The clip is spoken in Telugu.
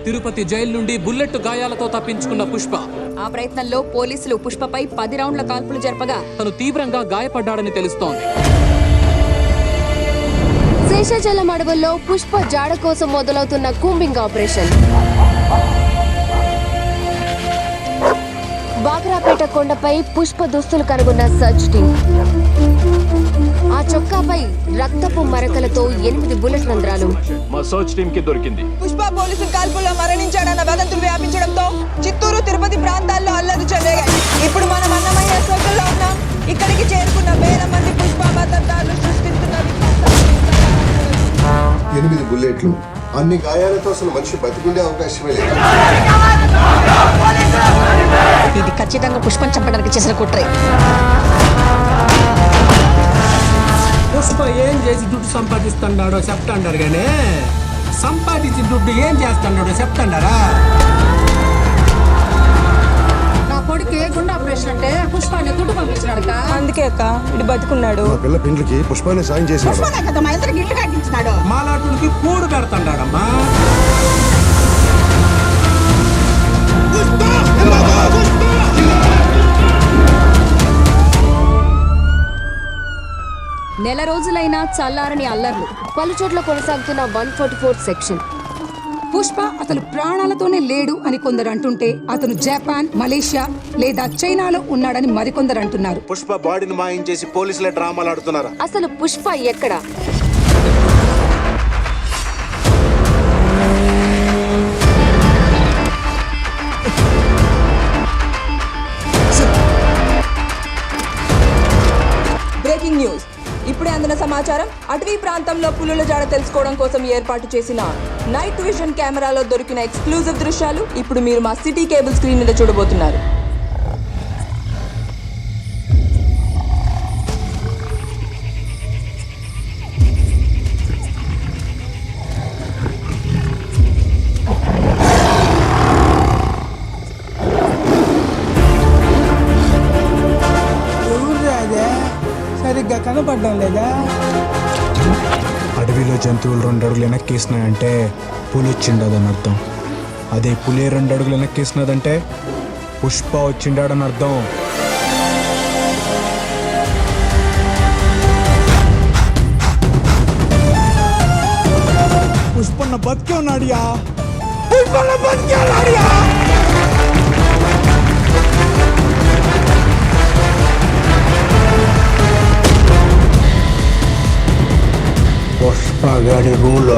తిరుపతి జైలు నుండి బుల్లెట్ గాయాలతో తప్పించుకున్న పుష్ప. ఆ ప్రయత్నంలో పోలీసులు పుష్పపై 10 రౌండ్ల కాల్పులు జరపగా తను తీవ్రంగా గాయపడ్డాడని తెలుస్తోంది. శేషాచలం అడవుల్లో పుష్ప జాడ కోసం మొదలవుతున్న కూంబింగ్ ఆపరేషన్. బాగ్రాపేట కొండపై పుష్ప దుస్తులు కనుగొన్న సర్చ్ టీం. ఆ చొక్కాపై రక్తపు మరకలతో 8 బుల్లెట్ రంధ్రాలు. మా సర్చ్ టీం కి దొరికింది. పుష్ప పోలీసుల కాల్పుల్లో మరణించాడన్న వదంతులు వ్యాపించడంతో చిత్తూరు, తిరుపతి ప్రాంతాల్లో అల్లరి చెలరేగాయి. ఇప్పుడు మనం అన్నమయ్య సర్కిల్లో ఉన్నాం. ఇక్కడికి చేరుకున్న వేల మంది పుష్ప భద్రతలు సృష్టిస్తున్న 8 బుల్లెట్లు. అన్ని గాయాలతో అసలు మనిషి బతికుండే అవకాశమే లేదు. ఇది ఖచ్చితంగా పుష్పం చంపడానికి చేసిన కుట్రే. పుష్ప ఏం చేసి దుడ్డు సంపాదిస్తున్నాడో చెప్తాండారు గానీ సంపాదించిన దుడ్డు ఏం చేస్తున్నాడో చెప్తాండారా? నా కొడుకు గుండె ఆపరేషన్ అంటే పుష్పాన్ని దుడ్డు పంపించినాడు. అందుకే అక్క ఇటు బతుకున్నాడు. మా పిల్ల పెండ్లికి పుష్పాన్ని సాయం చేసినాడు. మాలాటుడికి కూడు పెడతాడాడమ్మా. నెల రోజులైనా చల్లారని అల్లర్లు. పలుచోట్ల కొనసాగుతున్న 144 సెక్షన్. పుష్ప అతను ప్రాణాలతోనే లేడు అని కొందరు అంటుంటే అతను జపాన్, మలేషియా లేదా చైనాలో ఉన్నాడని మరికొందరు అంటున్నారు. పుష్ప బాడీని మాయం చేసి పోలీసులే డ్రామాలు ఆడుతున్నారు. అసలు పుష్ప ఎక్కడ? Breaking news. ఇప్పుడే అందిన సమాచారం. అటవీ ప్రాంతంలో పులుల జాడ తెలుసుకోవడం కోసం ఏర్పాటు చేసిన నైట్ విజన్ కెమెరాలో దొరికిన ఎక్స్క్లూజివ్ దృశ్యాలు ఇప్పుడు మీరు మా సిటీ కేబుల్ స్క్రీన్ మీద చూడబోతున్నారు. సరిగ్గా కనపడడం లేదా? అడవిలో జంతువులు 2 అడుగులు వెనక్కేసినాయంటే పులి వచ్చిండదని అర్థం. అదే పులి 2 అడుగులు వెనక్కేసినదంటే పుష్ప వచ్చిండాడని అర్థం. పుష్పన్న బతికే ఉన్నాడియా. పుష్పన్న బతికే ఉన్నాడియా. పుష్ప గడి రూలు